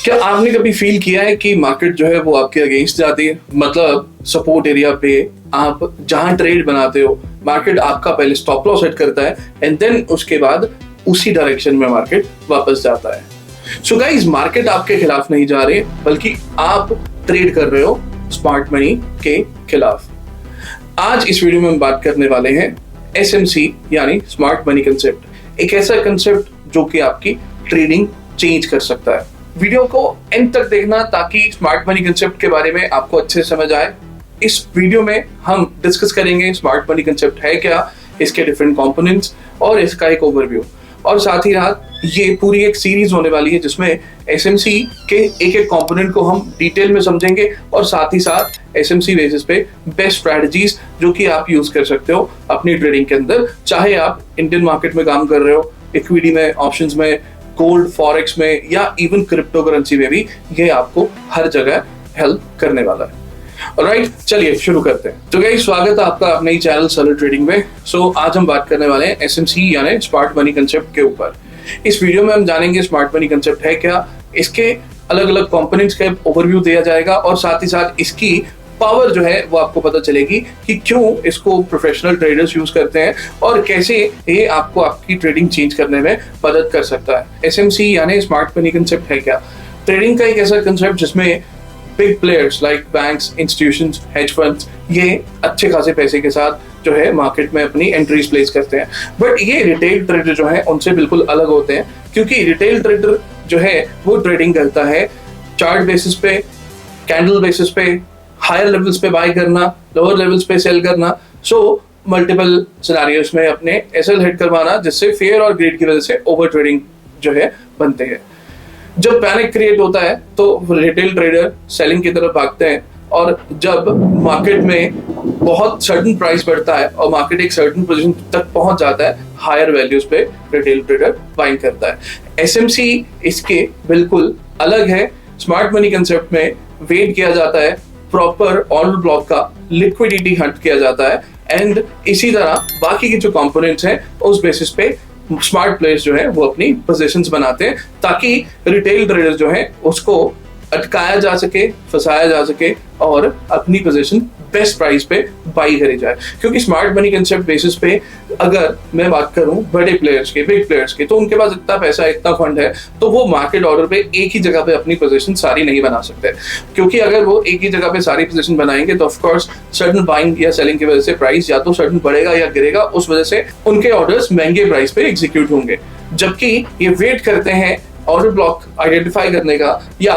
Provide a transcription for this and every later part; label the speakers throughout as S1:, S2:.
S1: क्या आपने कभी फील किया है कि मार्केट जो है वो आपके अगेंस्ट जाती है? मतलब सपोर्ट एरिया पे आप जहां ट्रेड बनाते हो, मार्केट आपका पहले स्टॉप लॉस सेट करता है एंड देन उसके बाद उसी डायरेक्शन में मार्केट वापस जाता है। सो गाइस, मार्केट आपके खिलाफ नहीं जा रहे, बल्कि आप ट्रेड कर रहे हो स्मार्ट मनी के खिलाफ। आज इस वीडियो में हम बात करने वाले हैं SMC यानी स्मार्ट मनी कंसेप्ट, एक ऐसा कंसेप्ट जो कि आपकी ट्रेडिंग चेंज कर सकता है। वीडियो को एंड तक देखना ताकि स्मार्ट मनी कंसेप्ट के बारे में आपको अच्छे से समझ आए। इस वीडियो में हम डिस्कस करेंगे स्मार्ट मनी कंसेप्ट है क्या, इसके डिफरेंट कंपोनेंट्स और इसका एक ओवरव्यू, और साथ ही साथ ये पूरी एक सीरीज होने वाली है जिसमें SMC के एक एक कंपोनेंट को हम डिटेल में समझेंगे और साथ ही साथ SMC बेसिस पे बेस्ट स्ट्रेटजीज जो कि आप यूज कर सकते हो अपनी ट्रेडिंग के अंदर, चाहे आप इंडियन मार्केट में काम कर रहे हो, इक्विटी में, ऑप्शंस में, गोल्ड, फॉरेक्स में या इवन क्रिप्टो करेंसी में भी ये आपको हर जगह हेल्प करने वाला है। ऑलराइट, चलिए शुरू करते हैं। तो गाइस, स्वागत है आपका अपने ही चैनल सरल ट्रेडिंग में। आज हम बात करने वाले हैं SMC यानी स्मार्ट मनी कंसेप्ट के ऊपर। इस वीडियो में हम जानेंगे स्मार्ट मनी कंसेप्ट है क्या, इसके अलग अलग कंपोनेंट्स का ओवरव्यू दिया जाएगा और साथ ही साथ इसकी पावर जो है वो आपको पता चलेगी कि क्यों इसको प्रोफेशनल ट्रेडर्स यूज करते हैं और कैसे ये आपको आपकी ट्रेडिंग चेंज करने में मदद कर सकता है। SMC यानी स्मार्ट मनी कंसेप्ट है क्या? ट्रेडिंग का एक ऐसा कंसेप्ट जिसमें big players like banks, institutions, hedge funds ये अच्छे खासे पैसे के साथ जो है मार्केट में अपनी एंट्रीज प्लेस करते हैं। बट ये रिटेल ट्रेडर जो है उनसे बिल्कुल अलग होते हैं, क्योंकि रिटेल ट्रेडर जो है वो ट्रेडिंग करता है चार्ट बेसिस पे, कैंडल बेसिस पे, हायर लेवल्स पे बाय करना, लोअर लेवल्स पे सेल करना, सो मल्टीपल सिनेरियोस में अपने एसएल हिट करवाना, जिससे फेयर और ग्रीड की वजह से ओवर ट्रेडिंग जो है बनते हैं। जब पैनिक क्रिएट होता है तो रिटेल ट्रेडर सेलिंग की तरफ भागते हैं, और जब मार्केट में बहुत सर्टेन प्राइस बढ़ता है और मार्केट एक सर्टेन पोजीशन तक पहुंच जाता है, हायर वैल्यूज पे रिटेल ट्रेडर बाइंग करता है। SMC इसके बिल्कुल अलग है। स्मार्ट मनी कंसेप्ट में वेट किया जाता है प्रॉपर ऑर्डर ब्लॉक का, लिक्विडिटी हंट किया जाता है, एंड इसी तरह बाकी के जो कंपोनेंट्स हैं उस बेसिस पे स्मार्ट प्लेयर्स जो है वो अपनी पोजीशंस बनाते हैं ताकि रिटेल ट्रेडर्स जो है उसको अटकाया जा सके, फंसाया जा सके और अपनी पोजीशन बेस्ट प्राइस पे बाई करी जाए। क्योंकि स्मार्ट मनी कंसेप्ट बेसिस पे अगर मैं बात करूं बड़े प्लेयर्स के, बिग प्लेयर्स के, तो उनके पास इतना पैसा, इतना फंड है, तो वो मार्केट ऑर्डर पे एक ही जगह पे अपनी पोजीशन सारी नहीं बना सकते। क्योंकि अगर वो एक ही जगह पे सारी पोजीशन बनाएंगे तो ऑफकोर्स सर्टेन बाइंग या सेलिंग की वजह से प्राइस या तो सर्टेन बढ़ेगा या गिरेगा, उस वजह से उनके ऑर्डर्स महंगे प्राइस पे एग्जीक्यूट होंगे। जबकि ये वेट करते हैं ऑर्डर ब्लॉक आइडेंटिफाई करने का या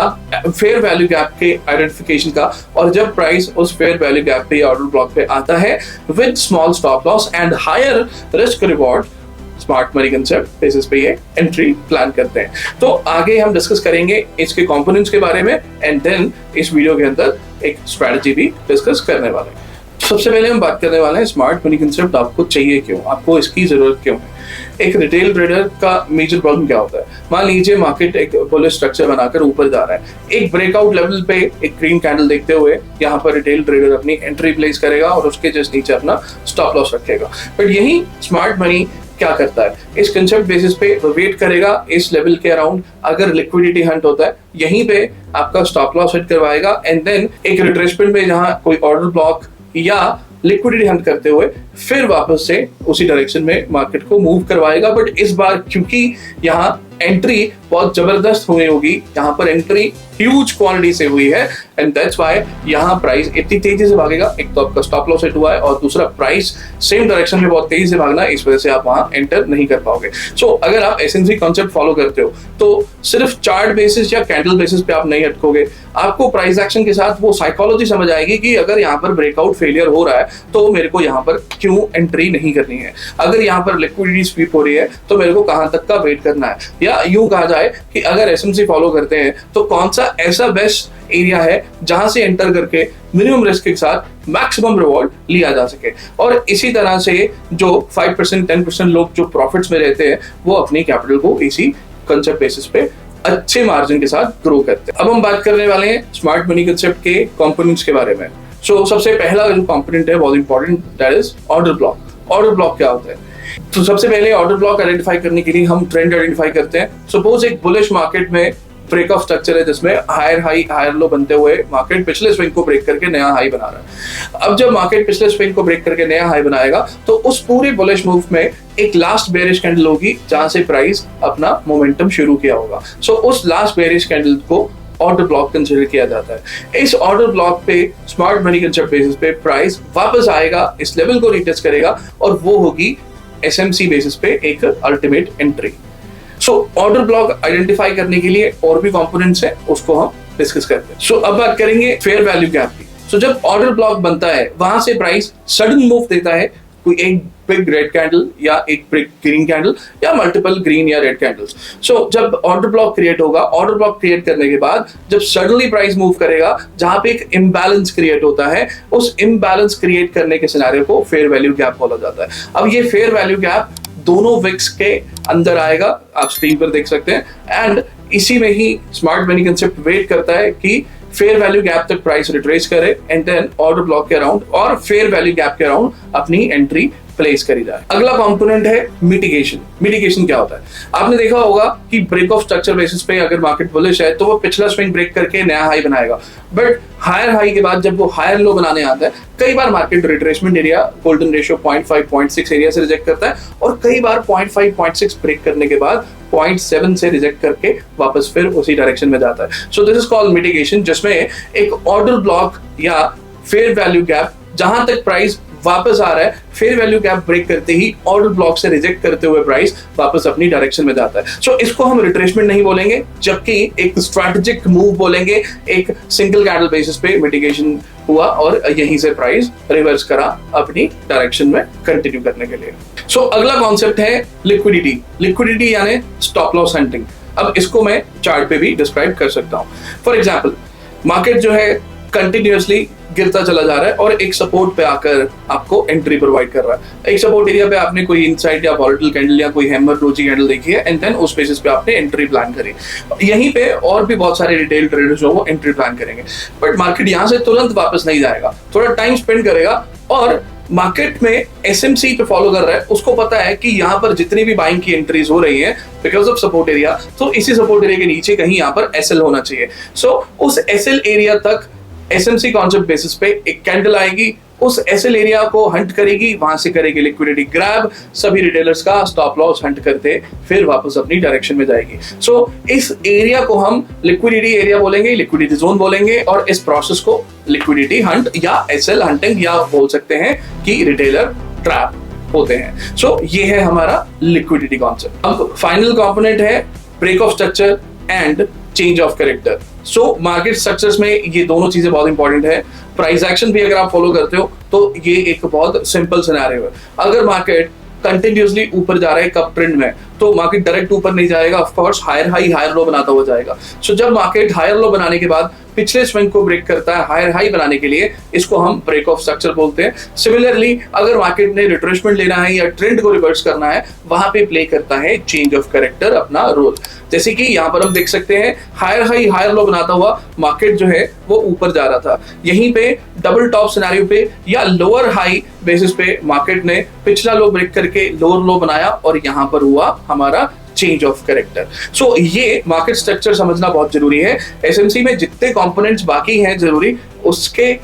S1: फेयर वैल्यू गैप के आइडेंटिफिकेशन का, और जब प्राइस उस फेयर वैल्यू गैप पे ऑर्डर ब्लॉक पे आता है with small stop loss and higher risk reward, smart money concept basis पे ये एंट्री प्लान करते हैं। तो आगे हम डिस्कस करेंगे इसके कंपोनेंट्स के बारे में एंड देन इस वीडियो के अंदर एक स्ट्रेटजी भी डिस्कस करने वाले हैं। सबसे पहले हम बात करने वाले हैं स्मार्ट मनी कंसेप्ट आपको चाहिए क्यों, आपको इसकी जरूरत क्यों है। एक रिटेल ट्रेडर का मेजर प्रॉब्लम क्या होता है? मान लीजिए मार्केट एक बुलिश स्ट्रक्चर बनाकर ऊपर जा रहा है, एक ब्रेकआउट लेवल पे एक ग्रीन कैंडल देखते हुए यहाँ पर रिटेल ट्रेडर अपनी एंट्री प्लेस करेगा और उसके जस्ट नीचे अपना स्टॉप लॉस रखेगा। बट यही स्मार्ट मनी क्या करता है, इस कंसेप्ट बेसिस पे वेट करेगा इस लेवल के अराउंड, अगर लिक्विडिटी हंट होता है यहीं पे आपका स्टॉप लॉस सेट करवाएगा एंड देन एक रिट्रेसमेंट में जहाँ कोई ऑर्डर ब्लॉक या लिक्विडिटी हंट करते हुए फिर वापस से उसी डायरेक्शन में मार्केट को मूव करवाएगा। बट इस बार क्योंकि यहाँ एंट्री बहुत जबरदस्त हुई होगी, यहाँ पर एंट्री ह्यूज क्वांटिटी से हुई है एंड दैट्स व्हाई यहाँ प्राइस इतनी तेजी से भागेगा। एक तो आपका स्टॉप लॉस सेट हुआ है और दूसरा प्राइस सेम डायरेक्शन में बहुत तेजी से भागना है, इस वजह से आप वहां एंटर नहीं कर पाओगे। सो अगर आप SMC कॉन्सेप्ट फॉलो करते हो तो सिर्फ चार्ट बेसिस या कैंडल बेसिस पे आप नहीं अटकोगे, आपको प्राइस एक्शन के साथ वो साइकोलॉजी समझ आएगी कि अगर यहाँ पर ब्रेकआउट फेलियर हो रहा है तो मेरे को यहाँ पर क्यों एंट्री नहीं करनी है, अगर यहाँ पर लिक्विडिटी स्वीप हो रही है तो मेरे को कहां तक का वेट करना है, या यूं कहा जाए कि अगर SMC फॉलो करते हैं तो कौन सा ऐसा बेस्ट एरिया है जहां से एंटर करके मिनिमम रिस्क के साथ मैक्सिमम रिवॉर्ड लिया जा सके। और इसी तरह से जो 5% 10% लोग जो प्रॉफिट्स में रहते हैं वो अपनी कैपिटल को इसी कंसेप्ट बेसिस पे अच्छे मार्जिन के साथ ग्रो करते हैं। अब हम बात करने वाले हैं स्मार्ट मनी कंसेप्ट के कंपोनेंट्स के बारे में। सबसे पहला जो कंपोनेंट है बहुत important, that is order block. Order block क्या होता है? तो सबसे पहले ऑर्डर ब्लॉक आइडेंटिफाई करने के लिए हम ट्रेंड आइडेंटिफाई करते हैं। सपोज एक बुलिश मार्केट में ब्रेक ऑफ स्ट्रक्चर है जिसमें हायर हाई हायर लो बनते हुए मार्केट पिछले स्विंग को ब्रेक करके नया हाई बना रहा है। अब जब मार्केट पिछले स्विंग को ब्रेक करके नया हाई बनाएगा तो उस पूरे बुलिश मूव में एक लास्ट बेयरिश कैंडल होगी जहां से प्राइस अपना मोमेंटम शुरू किया होगा। सो उस लास्ट बेयरिश कैंडल को ऑर्डर ब्लॉक कंसीडर किया जाता है। इस ऑर्डर ब्लॉक पे स्मार्ट मनी कंसेप्ट बेसिस पे प्राइस वापस आएगा, इस लेवल को रीटेस्ट करेगा और वो होगी एसएमसी बेसिस पे एक ultimate entry. So order block identify करने के लिए और भी कंपोनेंट्स हैं, उसको हम डिस्कस करते हैं। सो अब बात करेंगे फेयर वैल्यू गैप की। सो जब ऑर्डर ब्लॉक बनता है वहां से प्राइस सडन मूव देता है, कोई एक बिग रेड कैंडल या एक बिग ग्रीन कैंडल या मल्टीपल ग्रीन या रेड कैंडल्स। सो जब ऑर्डर ब्लॉक क्रिएट होगा, ऑर्डर ब्लॉक क्रिएट करने के बाद जब सडनली प्राइस मूव करेगा जहां पे एक इम्बैलेंस क्रिएट होता है, उस इम्बैलेंस क्रिएट करने के सिनेरियो को फेयर वैल्यू गैप बोला जाता है। अब ये फेयर वैल्यू गैप दोनों विक्स के अंदर आएगा, आप स्क्रीन पर देख सकते हैं। एंड इसी में ही स्मार्ट मनी कंसेप्ट वेट करता है कि फेयर वैल्यू गैप तक प्राइस रिट्रेस करे एंड देन ऑर्डर ब्लॉक के अराउंड और फेयर वैल्यू गैप के अराउंड अपनी एंट्री प्लेस करी जाए। अगला कंपोनेंट है मिटिगेशन। मिटिगेशन क्या होता है? आपने देखा होगा कि ब्रेक ऑफ स्ट्रक्चर बेसिस पे अगर मार्केट बुलिश है तो वो पिछला स्विंग ब्रेक करके नया हाई बनाएगा, बट हायर हाई के बाद जब वो हायर लो बनाने आता है कई बार market retracement area golden ratio 0.5 0.6 area से रिजेक्ट करता है और कई बार 0.5 0.6 ब्रेक करने के बाद 0.7 से रिजेक्ट करके वापस फिर उसी डायरेक्शन में जाता है। So this is called mitigation, जिसमें एक ऑर्डर ब्लॉक या फेयर वैल्यू गैप जहां तक प्राइस वापस आ रहा है, फेयर वैल्यू गैप ब्रेक करते ही ऑर्डर ब्लॉक से रिजेक्ट करते हुए प्राइस वापस अपनी डायरेक्शन में जाता है। सो इसको हम रिट्रेसमेंट नहीं बोलेंगे, जबकि एक स्ट्रैटेजिक मूव बोलेंगे। एक सिंगल कैंडल बेसिस पे मिटिगेशन हुआ और यहीं से प्राइस रिवर्स करा अपनी डायरेक्शन में कंटिन्यू करने के लिए। सो अगला कॉन्सेप्ट है लिक्विडिटी। लिक्विडिटी यानी स्टॉप लॉस हंटिंग। अब इसको मैं चार्ट पे भी डिस्क्राइब कर सकता हूं। फॉर एग्जाम्पल, मार्केट जो है कंटिन्यूअसली गिरता चला जा रहा है और एक सपोर्ट पे आकर आपको एंट्री प्रोवाइड कर रहा है। एक सपोर्ट एरिया पे आपने कोई इनसाइड या वॉलेटाइल कैंडल या कोई हैमर डोजी कैंडल देखी है एंड देन उस बेसिस पे आपने एंट्री प्लान करी। यहीं पे और भी बहुत सारे रिटेल ट्रेडर्स जो वो एंट्री प्लान करेंगे, बट मार्केट यहां से तुरंत वापस नहीं जाएगा, थोड़ा टाइम स्पेंड करेगा और मार्केट में एसएमसी पे फॉलो कर रहा है। उसको पता है कि यहाँ पर जितनी भी बाइंग की एंट्रीज हो रही हैं बिकॉज ऑफ सपोर्ट एरिया, तो इसी सपोर्ट एरिया के नीचे कहीं यहाँ पर एसएल होना चाहिए। सो उस एसएल एरिया तक एसएमसी कॉन्सेप्ट बेसिस पे एक कैंडल आएगी, उस एसएल एरिया को हंट करेगी, वहां से करेगी लिक्विडिटी ग्रैब, सभी रिटेलर्स का स्टॉप लॉस हंट करते फिर वापस अपनी डायरेक्शन में जाएगी। सो इस एरिया को हम लिक्विडिटी एरिया बोलेंगे, लिक्विडिटी जोन बोलेंगे और इस प्रोसेस को लिक्विडिटी हंट या एसएल हंटिंग या बोल सकते हैं कि रिटेलर ट्रैप होते हैं। सो ये है हमारा लिक्विडिटी कॉन्सेप्ट। अब फाइनल कंपोनेंट है break of structure and change of character. So market structures में ये दोनों चीजें बहुत इंपॉर्टेंट है। प्राइस एक्शन भी अगर आप फॉलो करते हो तो ये एक बहुत सिंपल सिनेरियो है। अगर मार्केट कंटिन्यूअसली ऊपर जा रहा है कप ट्रेंड में तो मार्केट डायरेक्ट ऊपर नहीं जाएगा, of course higher high higher low बनाता हुआ जाएगा। सो जब मार्केट हायर लो बनाने के बाद पिछले स्विंग को ब्रेक करता है हायर हाई बनाने के लिए, इसको हम ब्रेक ऑफ स्ट्रक्चर बोलते हैं। सिमिलरली अगर मार्केट ने रिट्रेसमेंट लेना है या ट्रेंड को रिवर्स करना है, वहां पे प्ले करता है चेंज ऑफ कैरेक्टर अपना रोल। जैसे कि यहाँ पर हम देख सकते हैं हायर हाई हायर लो बनाता हुआ मार्केट जो है वो ऊपर जा रहा था, यहीं पे डबल टॉप सिनेरियो पे या लोअर हाई बेसिस पे मार्केट ने पिछला लो ब्रेक करके लोअर लो बनाया और यहाँ पर हुआ हमारा चेंज ऑफ कैरेक्टर। सो ये मार्केट स्ट्रक्चर समझना बहुत जरूरी है। एसएमसी में जितने कंपोनेंट्स बाकी हैं जरूरी, उसके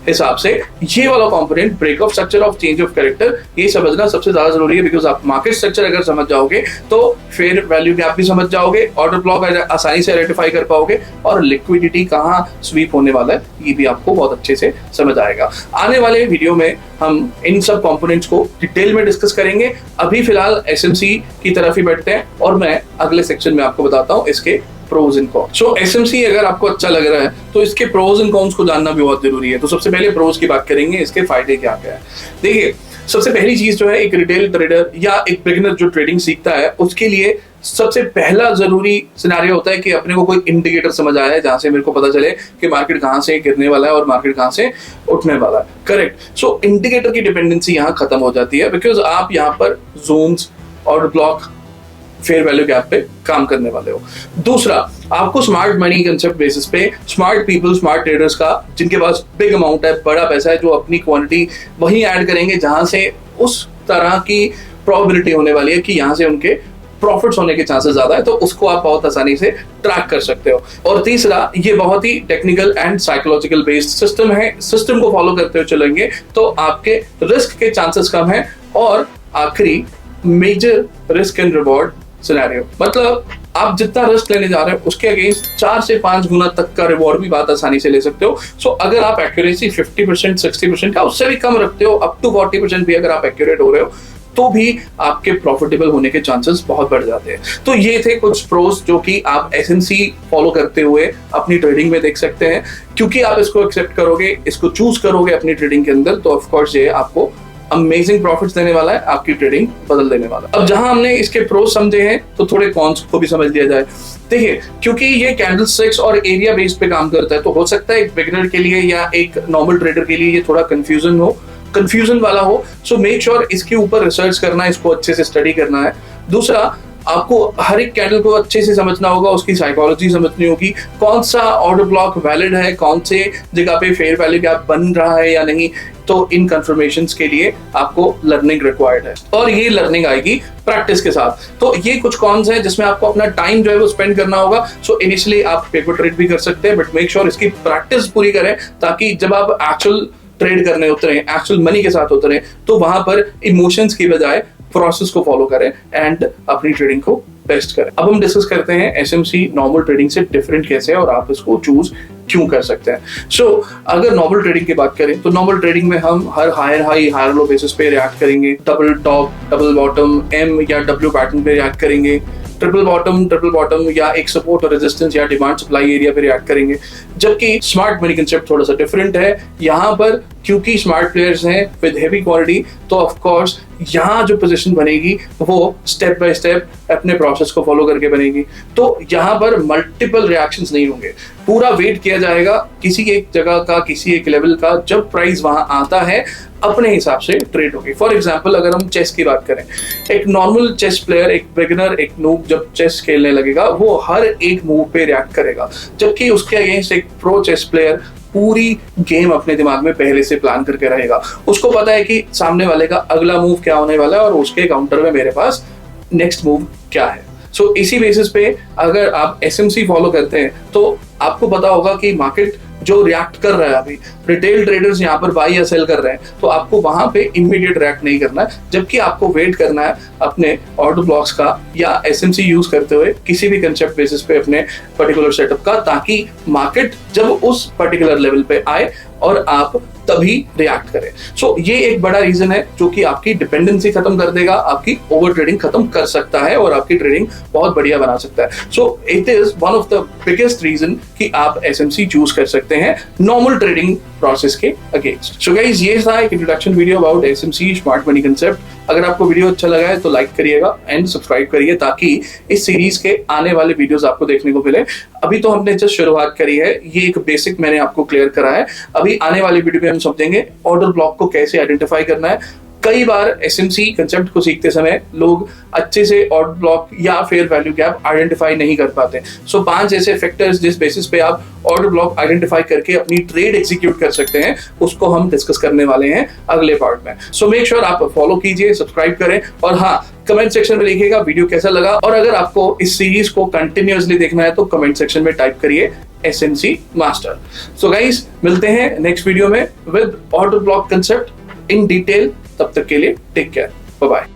S1: हिसाब से ये वाला component break of structure of change of character ये समझना सबसे ज्यादा जरूरी है। बिकॉज आप मार्केट स्ट्रक्चर अगर समझ जाओगे तो फेयर वैल्यू गैप भी समझ जाओगे, ऑर्डर ब्लॉक आसानी से आइडेंटिफाई कर पाओगे और लिक्विडिटी कहाँ स्वीप होने वाला है ये भी आपको बहुत अच्छे से समझ आएगा। आने वाले वीडियो में हम इन सब कंपोनेंट्स को डिटेल में डिस्कस करेंगे। अभी फिलहाल एसएमसी की तरफ ही बैठते हैं और मैं अगले सेक्शन में आपको बताता हूँ इसके pros and cons. So SMC अगर आपको अच्छा लग रहा है तो इसके प्रोज एंड कॉन्स को जानना भी बहुत जरूरी है। तो सबसे पहले प्रोज की बात करेंगे, इसके फायदे क्या क्या है। देखिए, सबसे पहली चीज जो है एक रिटेल ट्रेडर या एक बिगिनर जो ट्रेडिंग सीखता है उसके लिए सबसे पहला जरूरी सिनेरियो होता है कि अपने को कोई इंडिकेटर समझ आया है जहां से मेरे को पता चले कि मार्केट कहां से गिरने वाला है और मार्केट कहां से उठने वाला है। करेक्ट। सो इंडिकेटर की डिपेंडेंसी यहाँ खत्म हो जाती है बिकॉज आप यहाँ पर जोन्स और ब्लॉक फेयर वैल्यू गैप पे काम करने वाले हो। दूसरा, आपको स्मार्ट मनी कंसेप्ट बेसिस पे स्मार्ट पीपल, स्मार्ट ट्रेडर्स का जिनके पास बिग अमाउंट है, बड़ा पैसा है, जो अपनी क्वांटिटी वहीं ऐड करेंगे जहां से उस तरह की प्रोबेबिलिटी होने वाली है कि यहां से उनके प्रॉफिट्स होने के चांसेस ज्यादा है, तो उसको आप बहुत आसानी से ट्रैक कर सकते हो। और तीसरा, ये बहुत ही technical and psychological based system है, सिस्टम को फॉलो करते हुए चलेंगे तो आपके रिस्क के चांसेस कम है। और आखिरी, major risk and reward scenario, मतलब आप जितना रिस्क लेने जा रहे हो उसके अगेंस्ट 4 से 5 गुना तक का रिवॉर्ड भी बहुत आसानी से ले सकते हो। सो अगर आप एक्यूरेसी 50%, 60% या उससे भी कम रखते हो, अप टू 40% भी अगर आप एक्यूरेट हो रहे हो, तो भी आपके प्रॉफिटेबल होने के चांसेस बहुत बढ़ जाते हैं। तो ये थे कुछ प्रोस जो कि आप एसएमसी फॉलो करते हुए अपनी ट्रेडिंग में देख सकते हैं। क्योंकि आप इसको एक्सेप्ट करोगे, इसको चूज करोगे अपनी ट्रेडिंग के अंदर, तो ऑफकोर्स ये आपको अमेजिंग प्रॉफिट्स देने वाला है, आपकी ट्रेडिंग बदल देने वाला है। अब जहां हमने इसके प्रोस समझे हैं, तो थोड़े कॉन्स को भी समझ लिया जाए। देखिए, क्योंकि ये कैंडलस्टिक्स और एरिया बेस्ड पे काम करता है, तो हो सकता है एक बिगिनर के लिए या एक नॉर्मल ट्रेडर के लिए ये थोड़ा कंफ्यूजन वाला हो। सो मेक श्योर इसके ऊपर रिसर्च करना है, इसको अच्छे से स्टडी करना है। दूसरा, आपको हर एक कैंडल को अच्छे से समझना होगा, उसकी साइकोलॉजी समझनी होगी, कौन सा ऑर्डर ब्लॉक वैलिड है, कौन से जगह पे फेयर वैल्यू गैप बन रहा है या नहीं। तो इन कंफर्मेशंस के लिए आपको लर्निंग रिक्वायर्ड है, और ये लर्निंग आएगी प्रैक्टिस के साथ। तो ये कुछ कॉन्स है जिसमें आपको अपना टाइम जो है वो स्पेंड करना होगा। सो इनिशियली आप पेपर ट्रेड भी कर सकते हैं, बट मेक श्योर इसकी प्रैक्टिस पूरी करें, ताकि जब आप एक्चुअल ट्रेड करने उतरे, एक्चुअल मनी के साथ उतरे, तो वहां पर इमोशंस की बजाय प्रोसेस को फॉलो करें एंड अपनी ट्रेडिंग को बेस्ट करें। अब हम डिस्कस करते हैं एसएमसी नॉर्मल ट्रेडिंग से डिफरेंट कैसे है और आप इसको चूज क्यों कर सकते हैं। सो अगर नॉर्मल ट्रेडिंग की बात करें, तो नॉर्मल ट्रेडिंग में हम हर higher high higher low basis पे रिएक्ट करेंगे, double top double bottom M या डब्ल्यू पैटर्न पे रिएक्ट करेंगे, ट्रिपल बॉटम या एक सपोर्ट और रेजिस्टेंस या डिमांड सप्लाई एरिया पे रिएक्ट करेंगे। जबकि स्मार्ट मनी कंसेप्ट थोड़ा सा डिफरेंट है। यहाँ पर क्योंकि स्मार्ट प्लेयर्स हैं विद हेवी क्वालिटी, तो ऑफ कोर्स यहाँ जो पोजीशन बनेगी वो स्टेप बाय स्टेप अपने प्रोसेस को फॉलो करके बनेगी। तो यहाँ पर मल्टीपल रिएक्शंस नहीं होंगे, पूरा वेट किया जाएगा किसी एक जगह का, किसी एक लेवल का। जब प्राइस वहां आता है, अपने हिसाब से ट्रेड होगी। फॉर एग्जाम्पल, अगर हम चेस की बात करें, एक नॉर्मल चेस प्लेयर, एक बिगिनर, एक नूब जब चेस खेलने लगेगा, वो हर एक मूव पे रिएक्ट करेगा। जबकि उसके अगेंस्ट एक प्रो चेस प्लेयर पूरी गेम अपने दिमाग में पहले से प्लान करके रहेगा। उसको पता है कि सामने वाले का अगला मूव क्या होने वाला है और उसके काउंटर में मेरे पास नेक्स्ट मूव क्या है। सो इसी बेसिस पे अगर आप एसएमसी फॉलो करते हैं, तो आपको पता होगा कि मार्केट जो रिएक्ट कर रहा है, अभी रिटेल ट्रेडर्स यहाँ पर बाई या सेल कर रहे हैं, तो आपको वहां पे इमीडिएट रिएक्ट नहीं करना है, जबकि आपको वेट करना है अपने ऑर्डर ब्लॉक्स का या एसएमसी यूज करते हुए किसी भी कंसेप्ट बेसिस पे अपने पर्टिकुलर सेटअप का, ताकि मार्केट जब उस पर्टिकुलर लेवल पे आए और आप तभी रिएक्ट करें। सो ये एक बड़ा रीजन है जो कि आपकी डिपेंडेंसी खत्म कर देगा, आपकी ओवर ट्रेडिंग खत्म कर सकता है और आपकी ट्रेडिंग बहुत बढ़िया बना सकता है। So it is one of the biggest reason कि आप एसएमसी चूज कर सकते हैं नॉर्मल ट्रेडिंग प्रोसेस के अगेंस्ट। सो गाइस, ये था एक introduction video about SMC smart money concept. अगर आपको वीडियो अच्छा लगा है तो लाइक करिएगा एंड सब्सक्राइब करिए, ताकि इस सीरीज के आने वाले वीडियोस आपको देखने को मिले। अभी तो हमने जस्ट शुरुआत करी है, ये एक बेसिक मैंने आपको क्लियर करा है। अभी आने वाली वीडियो में हम समझेंगे ऑर्डर ब्लॉक को कैसे आइडेंटिफाई करना है। कई बार एसएमसी कंसेप्ट को सीखते समय लोग अच्छे से ऑर्डर ब्लॉक या फेयर वैल्यू गैप आइडेंटिफाई नहीं कर पाते। सो 5 ऐसे फैक्टर्स जिस बेसिस पे आप ऑर्डर ब्लॉक आइडेंटिफाई करके अपनी ट्रेड एग्जीक्यूट कर सकते हैं, उसको हम डिस्कस करने वाले हैं अगले पार्ट में। सो मेक श्योर आप फॉलो कीजिए, सब्सक्राइब करें, और हाँ, कमेंट सेक्शन में लिखिएगा वीडियो कैसा लगा। और अगर आपको इस सीरीज को कंटिन्यूअसली देखना है तो कमेंट सेक्शन में टाइप करिए एसएमसी मास्टर। सो गाइस, मिलते हैं नेक्स्ट वीडियो में with order block concept in detail. तब तक के लिए टेक केयर, बाय बाय।